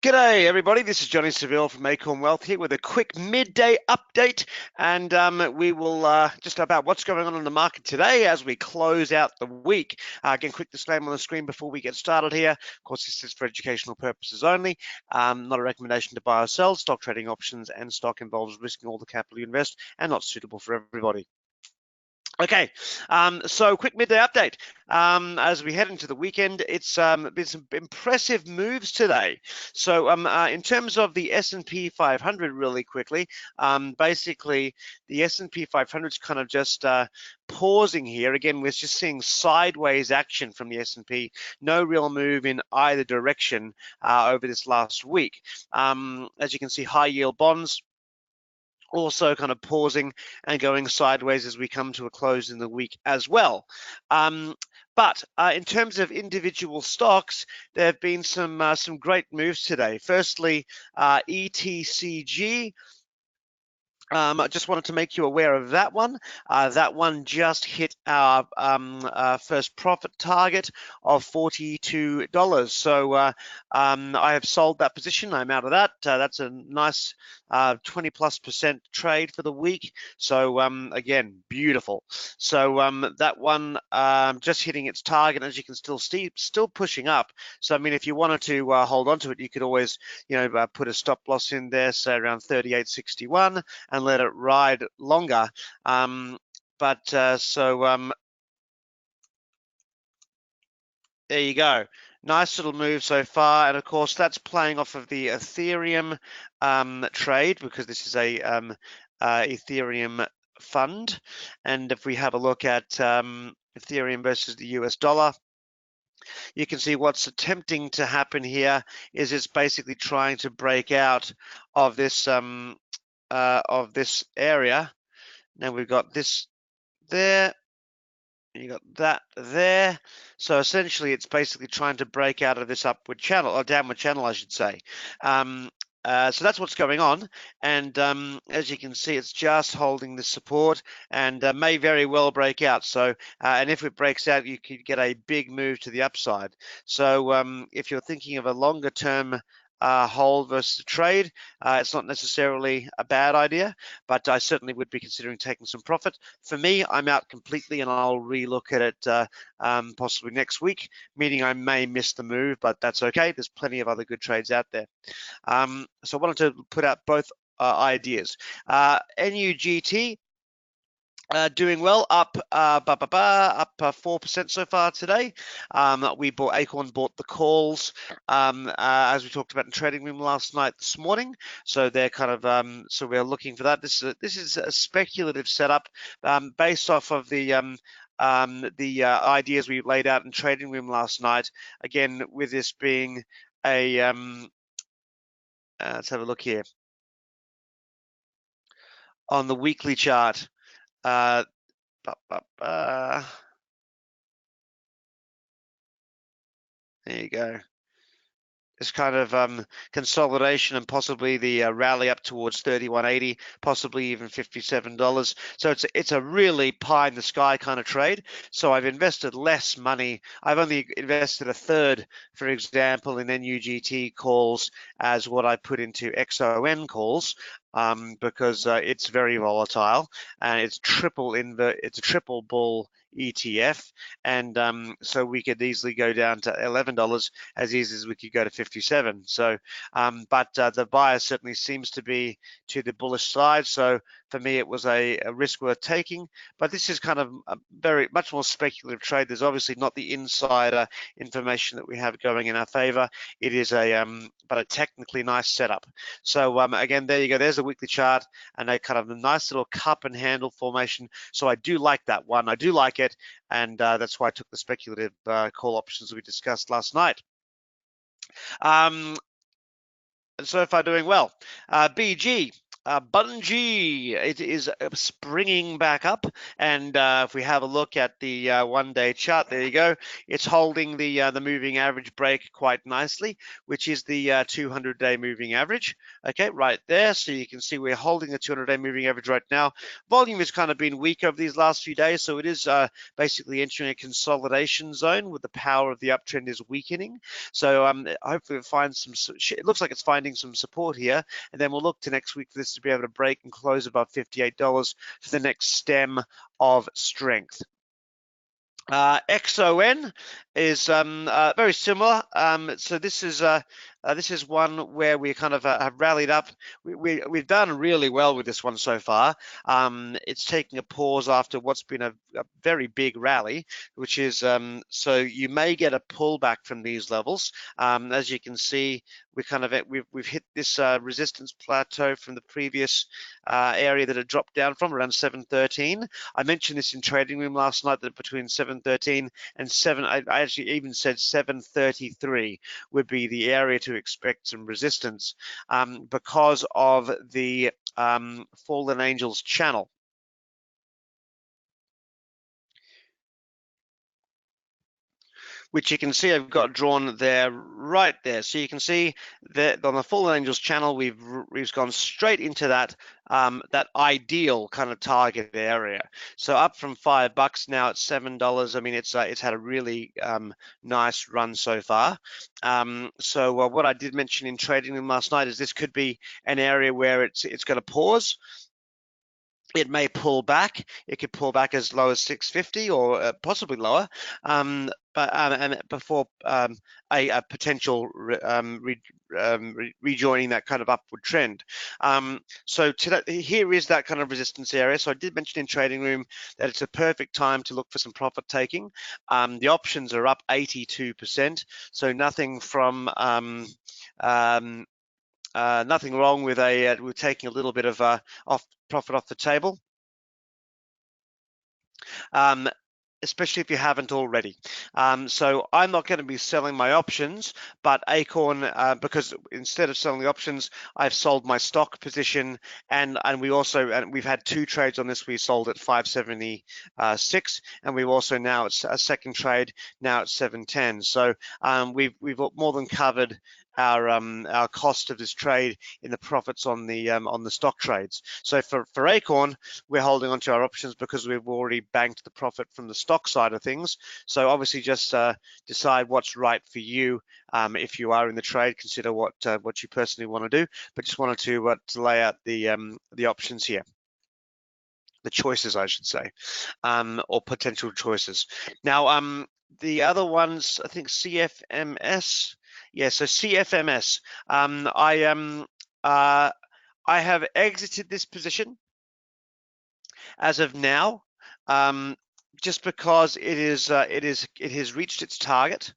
G'day everybody, this is Johnny Seville from Acorn Wealth here with a quick midday update, and we will just about what's going on in the market today as we close out the week. Again, quick disclaimer on the screen before we get started here. Of course, this is for educational purposes only, not a recommendation to buy or sell. Stock trading options and stock involves risking all the capital you invest and not suitable for everybody. Okay, so quick midday update. As we head into the weekend, it's been some impressive moves today. So in terms of the S&P 500 really quickly, basically the S&P 500 is kind of just pausing here. Again, we're just seeing sideways action from the S&P, no real move in either direction over this last week. As you can see, high yield bonds also kind of pausing and going sideways as we come to a close in the week as well. But in terms of individual stocks, there have been some great moves today. Firstly, ETCG. I just wanted to make you aware of that one. That one just hit our first profit target of $42. So I have sold that position. I'm out of that. That's a nice 20+% trade for the week. So again, beautiful. So that one just hitting its target, as you can still see, still pushing up. So I mean, if you wanted to hold on to it, you could always, put a stop loss in there, say around 38.61. And let it ride longer. There you go. Nice little move so far, and of course that's playing off of the Ethereum trade, because this is a Ethereum fund. And if we have a look at Ethereum versus the US dollar, you can see what's attempting to happen here is it's basically trying to break out of this area. Now we've got this there, you got that there. So essentially it's basically trying to break out of this upward channel, or downward channel, I should say. So that's what's going on, and as you can see, it's just holding the support and may very well break out. So, and if it breaks out, you could get a big move to the upside. So if you're thinking of a longer term hold versus trade, it's not necessarily a bad idea, but I certainly would be considering taking some profit. For me, I'm out completely, and I'll re-look at it possibly next week, meaning I may miss the move, but that's okay. There's plenty of other good trades out there. So I wanted to put out both ideas. NUGT. Doing well, up 4% so far today. Acorn bought the calls as we talked about in trading room last night, this morning. So they're kind of so we're looking for that. This is a speculative setup based off of the ideas we laid out in trading room last night. Again, with this being a let's have a look here on the weekly chart. There you go. It's kind of consolidation and possibly the rally up towards 31.80, possibly even $57. So it's a really pie in the sky kind of trade. So I've invested less money. I've only invested a third, for example, in NUGT calls as what I put into XON calls. Because it's very volatile and it's a triple bull ETF, and so we could easily go down to $11 as easy as we could go to 57. So, but the bias certainly seems to be to the bullish side. So for me, it was a risk worth taking. But this is kind of a very much more speculative trade. There's obviously not the insider information that we have going in our favor. It is but a technically nice setup. So again, there you go. There's a weekly chart and a kind of a nice little cup and handle formation. So I do like that one. I do like it, and that's why I took the speculative call options we discussed last night. And so far doing well. BG. Bungie, it is springing back up, and if we have a look at the one-day chart, there you go. It's holding the moving average break quite nicely, which is the 200-day moving average. Okay, right there. So you can see we're holding the 200-day moving average right now. Volume has kind of been weak over these last few days, so it is basically entering a consolidation zone with the power of the uptrend is weakening. So hopefully it finds some. It looks like it's finding some support here, and then we'll look to next week for this to be able to break and close above $58 for the next stem of strength. XON is very similar. So this is one where we kind of have rallied up. We've done really well with this one so far. It's taking a pause after what's been a very big rally, which is so you may get a pullback from these levels. As you can see, we've hit this resistance plateau from the previous area that it dropped down from around 713. I mentioned this in trading room last night that between 713 and 7, I actually even said 733 would be the area to expect some resistance because of the fallen angels channel, which you can see I've got drawn there, right there. So you can see that on the Fallen Angels channel, we've gone straight into that that ideal kind of target area. So up from $5, now it's $7. I mean, it's had a really nice run so far. So what I did mention in trading room last night is this could be an area where it's going to pause. It may pull back. It could pull back as low as 650 or possibly lower, but and before a potential rejoining that kind of upward trend. So here is that kind of resistance area. So I did mention in trading room that it's a perfect time to look for some profit taking. The options are up 82%, so nothing from nothing wrong with we're taking a little bit of profit off the table. Especially if you haven't already. So I'm not going to be selling my options, but Acorn, because instead of selling the options, I've sold my stock position, and we've had two trades on this. We sold at 576, and we've also now it's a second trade now at 710. So we've more than covered our cost of this trade in the profits on the stock trades. So for Acorn, we're holding onto our options because we've already banked the profit from the stock side of things. So obviously just decide what's right for you. If you are in the trade, consider what you personally want to do, but just wanted to lay out the options here. The choices, I should say, or potential choices. Now, the other ones, I think CFMS. Yeah, so CFMS. I have exited this position as of now, just because it has reached its target,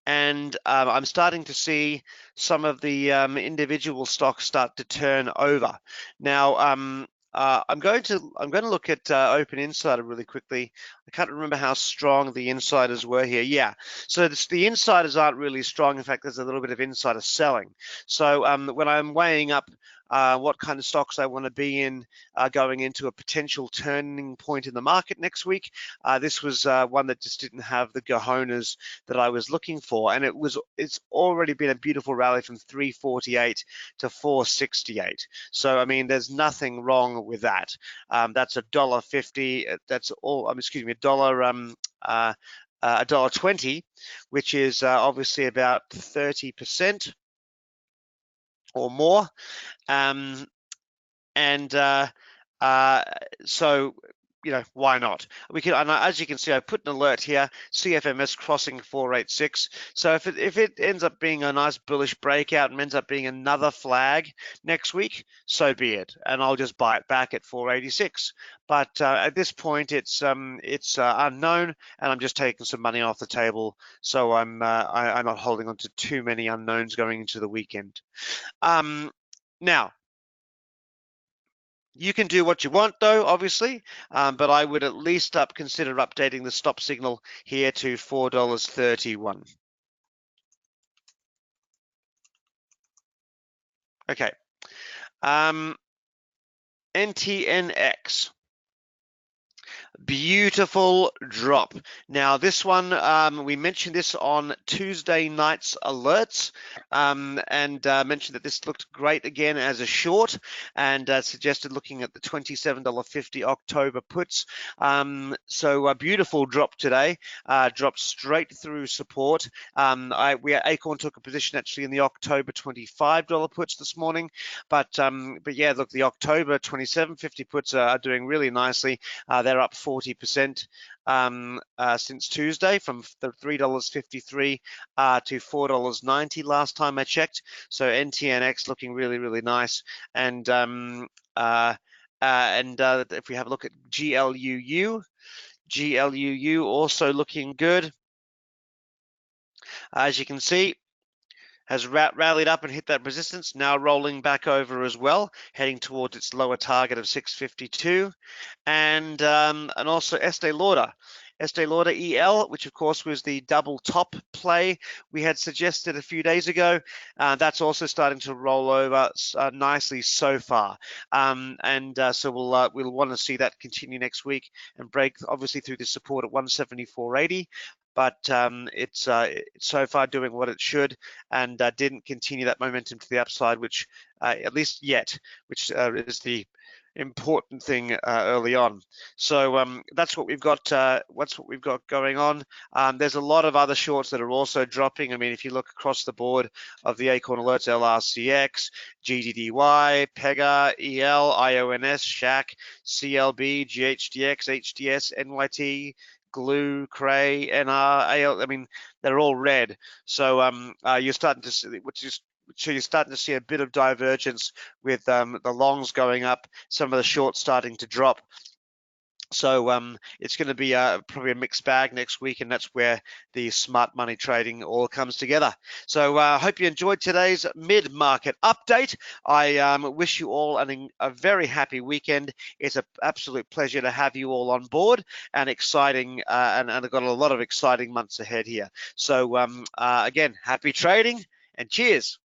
and I'm starting to see some of the individual stocks start to turn over. Now, I'm going to look at Open Insider really quickly. I can't remember how strong the insiders were here. Yeah, so the insiders aren't really strong. In fact, there's a little bit of insider selling. So when I'm weighing up what kind of stocks I want to be in going into a potential turning point in the market next week, this was one that just didn't have the cojones that I was looking for, and it's already been a beautiful rally from 348 to 468. So I mean, there's nothing wrong with that. That's $1.50. That's all. Excuse me, $1.20, which is obviously about 30% or more. So why not? We can, and as you can see, I put an alert here: CFMS crossing 486. So if it ends up being a nice bullish breakout and ends up being another flag next week, so be it, and I'll just buy it back at 486. But at this point, it's unknown, and I'm just taking some money off the table, so I'm not holding on to too many unknowns going into the weekend. Now, you can do what you want, though, obviously, but I would at least consider updating the stop signal here to $4.31. Okay. NTNX. Beautiful drop. Now, this one, we mentioned this on Tuesday night's alerts, and mentioned that this looked great again as a short, and suggested looking at the $27.50 October puts. So a beautiful drop today, dropped straight through support. Acorn took a position actually in the October $25 puts this morning, but yeah, look, the October 27.50 puts are doing really nicely. They're up 40% since Tuesday, from the $3.53 to $4.90 last time I checked. So NTNX looking really, really nice. And if we have a look at GLUU also looking good. As you can see, has rallied up and hit that resistance, now rolling back over as well, heading towards its lower target of 652. And also Estee Lauder EL, which of course was the double top play we had suggested a few days ago. That's also starting to roll over nicely so far, so we'll want to see that continue next week and break obviously through the support at 174.80. But it's so far doing what it should, and didn't continue that momentum to the upside, which at least yet, which is the important thing early on. So that's what we've got. What's what we've got going on. There's a lot of other shorts that are also dropping. I mean, if you look across the board of the Acorn alerts, LRCX, GDDY, PEGA, EL, IONS, SHAC, CLB, GHDX, HDS, NYT, Glue, Cray, NR, AL. I mean, they're all red. So you're starting to see, so you're starting to see a bit of divergence with the longs going up, some of the shorts starting to drop. So it's going to be probably a mixed bag next week, and that's where the smart money trading all comes together. So I hope you enjoyed today's mid-market update. I wish you all a very happy weekend. It's an absolute pleasure to have you all on board, and exciting, and I've got a lot of exciting months ahead here. So again, happy trading and cheers.